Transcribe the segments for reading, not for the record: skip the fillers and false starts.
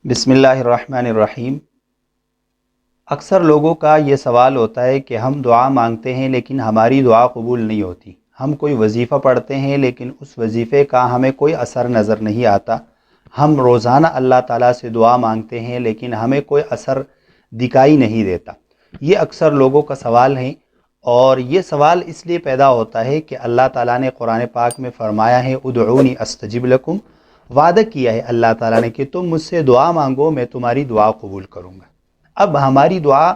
بسم اللہ الرحمن الرحیم۔ اکثر لوگوں کا یہ سوال ہوتا ہے کہ ہم دعا مانگتے ہیں لیکن ہماری دعا قبول نہیں ہوتی۔ ہم کوئی وظیفہ پڑھتے ہیں لیکن اس وظیفے کا ہمیں کوئی اثر نظر نہیں آتا۔ ہم روزانہ اللہ تعالیٰ سے دعا مانگتے ہیں لیکن ہمیں کوئی اثر دکھائی نہیں دیتا۔ یہ اکثر لوگوں کا سوال ہے، اور یہ سوال اس لیے پیدا ہوتا ہے کہ اللہ تعالیٰ نے قرآن پاک میں فرمایا ہے ادعونی استجب لکم، وعدہ کیا ہے اللہ تعالیٰ نے کہ تم مجھ سے دعا مانگو میں تمہاری دعا قبول کروں گا۔ اب ہماری دعا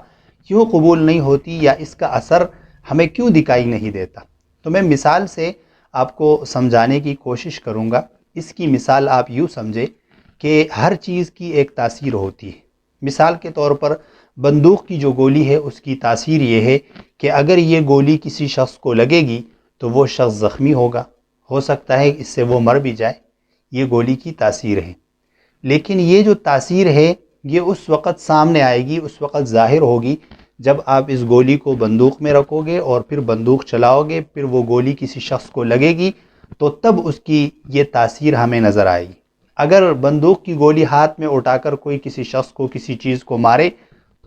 کیوں قبول نہیں ہوتی یا اس کا اثر ہمیں کیوں دکھائی نہیں دیتا، تو میں مثال سے آپ کو سمجھانے کی کوشش کروں گا۔ اس کی مثال آپ یوں سمجھے کہ ہر چیز کی ایک تاثیر ہوتی ہے۔ مثال کے طور پر بندوق کی جو گولی ہے اس کی تاثیر یہ ہے کہ اگر یہ گولی کسی شخص کو لگے گی تو وہ شخص زخمی ہوگا، ہو سکتا ہے اس سے وہ مر بھی جائے۔ یہ گولی کی تاثیر ہے، لیکن یہ جو تاثیر ہے یہ اس وقت سامنے آئے گی، اس وقت ظاہر ہوگی جب آپ اس گولی کو بندوق میں رکھو گے اور پھر بندوق چلاؤ گے، پھر وہ گولی کسی شخص کو لگے گی تو تب اس کی یہ تاثیر ہمیں نظر آئے گی۔ اگر بندوق کی گولی ہاتھ میں اٹھا کر کوئی کسی شخص کو کسی چیز کو مارے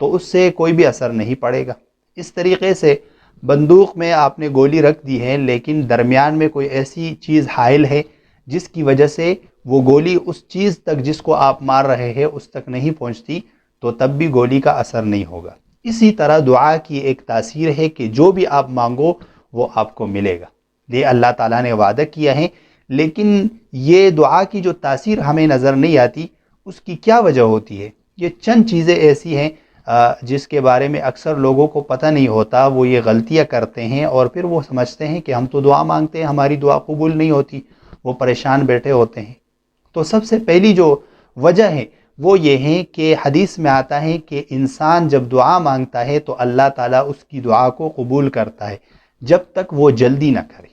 تو اس سے کوئی بھی اثر نہیں پڑے گا۔ اس طریقے سے بندوق میں آپ نے گولی رکھ دی ہے لیکن درمیان میں کوئی ایسی چیز حائل ہے جس کی وجہ سے وہ گولی اس چیز تک جس کو آپ مار رہے ہیں اس تک نہیں پہنچتی، تو تب بھی گولی کا اثر نہیں ہوگا۔ اسی طرح دعا کی ایک تاثیر ہے کہ جو بھی آپ مانگو وہ آپ کو ملے گا۔ یہ اللہ تعالیٰ نے وعدہ کیا ہے، لیکن یہ دعا کی جو تاثیر ہمیں نظر نہیں آتی اس کی کیا وجہ ہوتی ہے؟ یہ چند چیزیں ایسی ہیں جس کے بارے میں اکثر لوگوں کو پتہ نہیں ہوتا، وہ یہ غلطیاں کرتے ہیں اور پھر وہ سمجھتے ہیں کہ ہم تو دعا مانگتے ہیں ہماری دعا قبول نہیں ہوتی، وہ پریشان بیٹھے ہوتے ہیں۔ تو سب سے پہلی جو وجہ ہے وہ یہ ہے کہ حدیث میں آتا ہے کہ انسان جب دعا مانگتا ہے تو اللہ تعالیٰ اس کی دعا کو قبول کرتا ہے جب تک وہ جلدی نہ کرے۔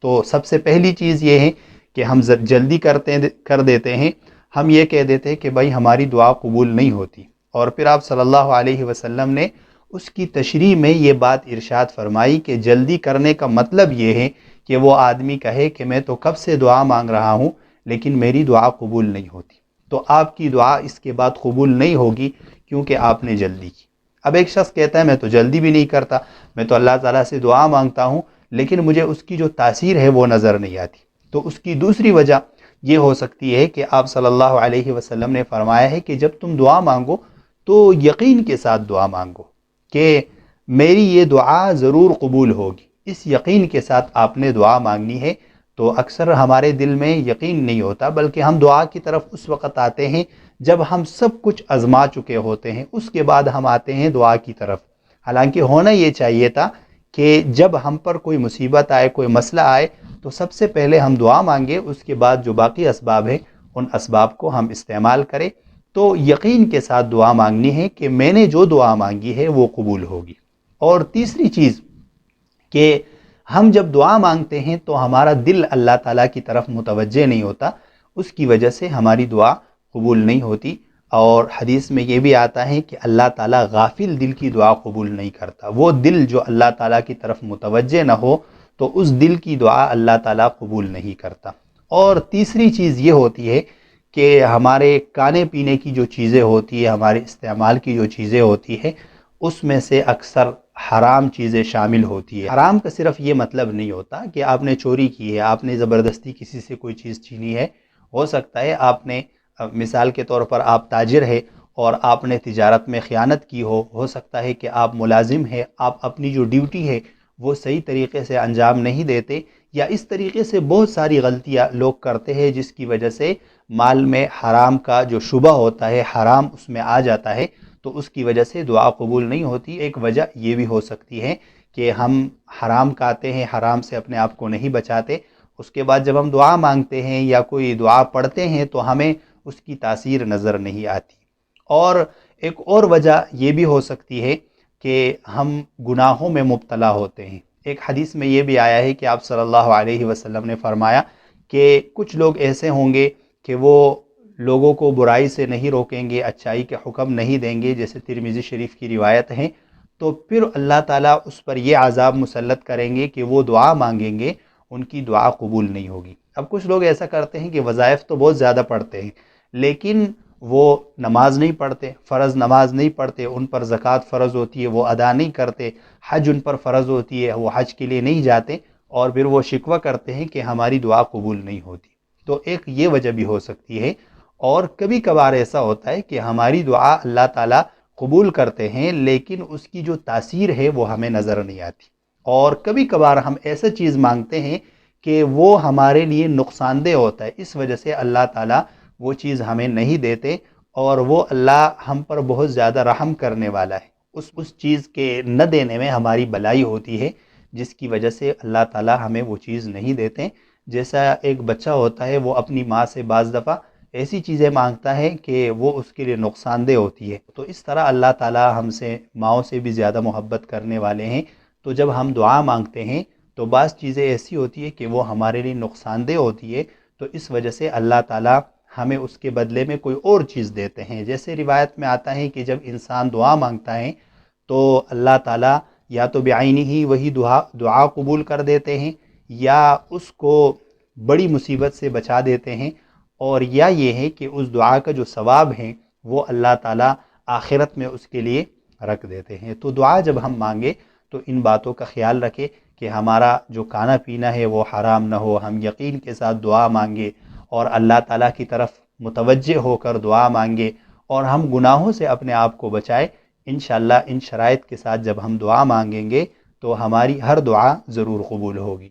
تو سب سے پہلی چیز یہ ہے کہ ہم جلدی کر دیتے ہیں، ہم یہ کہہ دیتے ہیں کہ بھائی ہماری دعا قبول نہیں ہوتی، اور پھر آپ صلی اللہ علیہ وسلم نے اس کی تشریح میں یہ بات ارشاد فرمائی کہ جلدی کرنے کا مطلب یہ ہے کہ وہ آدمی کہے کہ میں تو کب سے دعا مانگ رہا ہوں لیکن میری دعا قبول نہیں ہوتی، تو آپ کی دعا اس کے بعد قبول نہیں ہوگی کیونکہ آپ نے جلدی کی۔ اب ایک شخص کہتا ہے میں تو جلدی بھی نہیں کرتا، میں تو اللہ تعالیٰ سے دعا مانگتا ہوں لیکن مجھے اس کی جو تاثیر ہے وہ نظر نہیں آتی۔ تو اس کی دوسری وجہ یہ ہو سکتی ہے کہ آپ صلی اللہ علیہ وسلم نے فرمایا ہے کہ جب تم دعا مانگو تو یقین کے ساتھ دعا مانگو کہ میری یہ دعا ضرور قبول ہوگی۔ اس یقین کے ساتھ آپ نے دعا مانگنی ہے۔ تو اکثر ہمارے دل میں یقین نہیں ہوتا، بلکہ ہم دعا کی طرف اس وقت آتے ہیں جب ہم سب کچھ آزما چکے ہوتے ہیں، اس کے بعد ہم آتے ہیں دعا کی طرف۔ حالانکہ ہونا یہ چاہیے تھا کہ جب ہم پر کوئی مصیبت آئے، کوئی مسئلہ آئے، تو سب سے پہلے ہم دعا مانگیں، اس کے بعد جو باقی اسباب ہیں ان اسباب کو ہم استعمال کریں۔ تو یقین کے ساتھ دعا مانگنی ہے کہ میں نے جو دعا مانگی ہے وہ قبول ہوگی۔ اور تیسری چیز کہ ہم جب دعا مانگتے ہیں تو ہمارا دل اللہ تعالیٰ کی طرف متوجہ نہیں ہوتا، اس کی وجہ سے ہماری دعا قبول نہیں ہوتی۔ اور حدیث میں یہ بھی آتا ہے کہ اللہ تعالیٰ غافل دل کی دعا قبول نہیں کرتا۔ وہ دل جو اللہ تعالیٰ کی طرف متوجہ نہ ہو تو اس دل کی دعا اللہ تعالیٰ قبول نہیں کرتا۔ اور تیسری چیز یہ ہوتی ہے کہ ہمارے کھانے پینے کی جو چیزیں ہوتی ہے، ہمارے استعمال کی جو چیزیں ہوتی ہے، اس میں سے اکثر حرام چیزیں شامل ہوتی ہے۔ حرام کا صرف یہ مطلب نہیں ہوتا کہ آپ نے چوری کی ہے، آپ نے زبردستی کسی سے کوئی چیز چھینی ہے۔ ہو سکتا ہے آپ نے مثال کے طور پر آپ تاجر ہے اور آپ نے تجارت میں خیانت کی ہو سکتا ہے کہ آپ ملازم ہے، آپ اپنی جو ڈیوٹی ہے وہ صحیح طریقے سے انجام نہیں دیتے، یا اس طریقے سے بہت ساری غلطیاں لوگ کرتے ہیں جس کی وجہ سے مال میں حرام کا جو شبہ ہوتا ہے، حرام اس میں آ جاتا ہے، تو اس کی وجہ سے دعا قبول نہیں ہوتی۔ ایک وجہ یہ بھی ہو سکتی ہے کہ ہم حرام کھاتے ہیں، حرام سے اپنے آپ کو نہیں بچاتے، اس کے بعد جب ہم دعا مانگتے ہیں یا کوئی دعا پڑھتے ہیں تو ہمیں اس کی تاثیر نظر نہیں آتی۔ اور ایک اور وجہ یہ بھی ہو سکتی ہے کہ ہم گناہوں میں مبتلا ہوتے ہیں۔ ایک حدیث میں یہ بھی آیا ہے کہ آپ صلی اللہ علیہ وسلم نے فرمایا کہ کچھ لوگ ایسے ہوں گے کہ وہ لوگوں کو برائی سے نہیں روکیں گے، اچھائی کے حکم نہیں دیں گے، جیسے ترمذی شریف کی روایت ہے، تو پھر اللہ تعالیٰ اس پر یہ عذاب مسلط کریں گے کہ وہ دعا مانگیں گے، ان کی دعا قبول نہیں ہوگی۔ اب کچھ لوگ ایسا کرتے ہیں کہ وظائف تو بہت زیادہ پڑھتے ہیں لیکن وہ نماز نہیں پڑھتے، فرض نماز نہیں پڑھتے، ان پر زکوٰۃ فرض ہوتی ہے وہ ادا نہیں کرتے، حج ان پر فرض ہوتی ہے وہ حج کے لیے نہیں جاتے، اور پھر وہ شکوہ کرتے ہیں کہ ہماری دعا قبول نہیں ہوتی۔ تو ایک یہ وجہ بھی ہو سکتی ہے، اور کبھی کبھار ایسا ہوتا ہے کہ ہماری دعا اللہ تعالیٰ قبول کرتے ہیں لیکن اس کی جو تاثیر ہے وہ ہمیں نظر نہیں آتی، اور کبھی کبھار ہم ایسا چیز مانگتے ہیں کہ وہ ہمارے لیے نقصان دہ ہوتا ہے، اس وجہ سے اللہ تعالیٰ وہ چیز ہمیں نہیں دیتے، اور وہ اللہ ہم پر بہت زیادہ رحم کرنے والا ہے، اس چیز کے نہ دینے میں ہماری بلائی ہوتی ہے، جس کی وجہ سے اللہ تعالیٰ ہمیں وہ چیز نہیں دیتے۔ جیسا ایک بچہ ہوتا ہے وہ اپنی ماں سے بعض دفعہ ایسی چیزیں مانگتا ہے کہ وہ اس کے لیے نقصان دہ ہوتی ہے، تو اس طرح اللہ تعالیٰ ہم سے ماؤں سے بھی زیادہ محبت کرنے والے ہیں، تو جب ہم دعا مانگتے ہیں تو بعض چیزیں ایسی ہوتی ہے کہ وہ ہمارے لیے نقصان دہ ہوتی ہے، تو اس وجہ سے اللہ تعالیٰ ہمیں اس کے بدلے میں کوئی اور چیز دیتے ہیں۔ جیسے روایت میں آتا ہے کہ جب انسان دعا مانگتا ہے تو اللہ تعالیٰ یا تو بعینی ہی وہی دعا قبول کر دیتے ہیں، یا اس کو بڑی مصیبت سے بچا دیتے ہیں، اور یا یہ ہے کہ اس دعا کا جو ثواب ہے وہ اللہ تعالیٰ آخرت میں اس کے لیے رکھ دیتے ہیں۔ تو دعا جب ہم مانگے تو ان باتوں کا خیال رکھے کہ ہمارا جو کھانا پینا ہے وہ حرام نہ ہو، ہم یقین کے ساتھ دعا مانگے اور اللہ تعالیٰ کی طرف متوجہ ہو کر دعا مانگے، اور ہم گناہوں سے اپنے آپ کو بچائے۔ انشاءاللہ ان شرائط کے ساتھ جب ہم دعا مانگیں گے تو ہماری ہر دعا ضرور قبول ہوگی۔